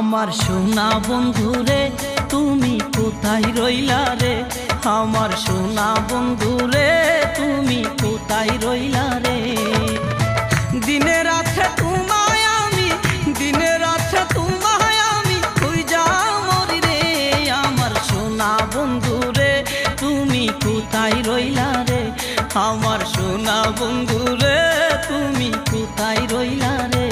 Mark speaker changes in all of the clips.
Speaker 1: আমার সোনা বন্ধু রে তুমি কোথায় রইলা রে, আমার সোনা বন্ধু রে তুমি কোথায় রইলা রে। দিনে রাতে তোমায় আমি, দিনে রাতে তোমায় আমি খুঁজা মরি রে। আমার সোনা বন্ধু রে তুমি কোথায় রইলা রে, আমার সোনা বন্ধু রে তুমি কোথায় রইলা রে।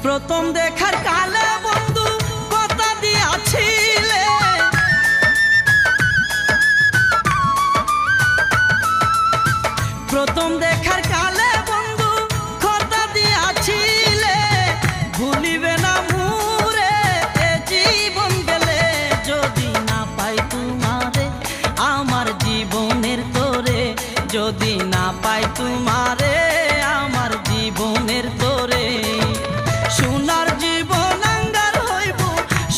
Speaker 1: প্রথম দেখার কালে বন্ধু কথা দিয়াছিলে, প্রথম দেখার কালে বন্ধু কথা দিয়াছিলে, ভুলিবে না মুরে এ জীবন গেলে। যদি না পাই তোমারে আমার জীবনের তোরে, যদি না পাই তোমারে আমার জীবনের তোরে। সোনার জীবন আঙ্গার হইব,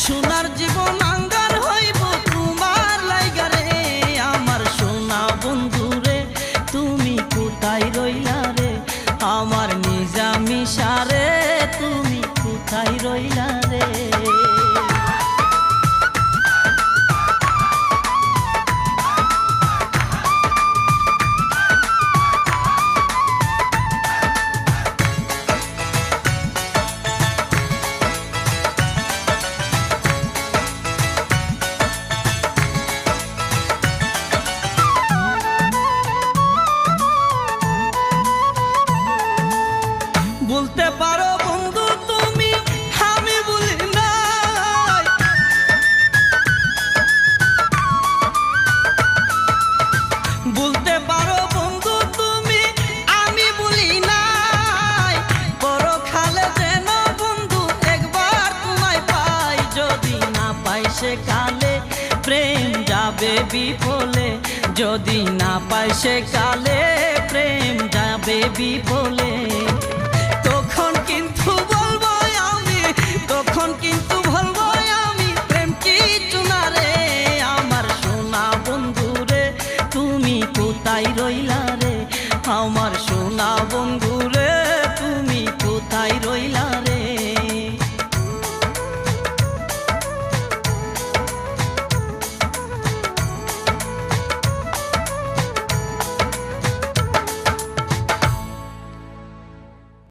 Speaker 1: সোনার জীবন আঙ্গার হইব তোমার লাইগা রে। আমার সোনা বন্ধু রে তুমি কোথায় রইলা রে, আমার নিজামিশা রে তুমি কোথায় রইলা রে। বলতে পারো বন্ধু তুমি আমি বলি নাই, বলতে পারো বন্ধু তুমি আমি বলি নাই। পরকালে যেন বন্ধু একবার তোমায় পাই, যদি না পাই সে কালে প্রেম যাবে বিফলে, যদি না পাই সে কালে প্রেম যাবে বিফলে। তখন কিন্তু বলবো আমি, তখন কিন্তু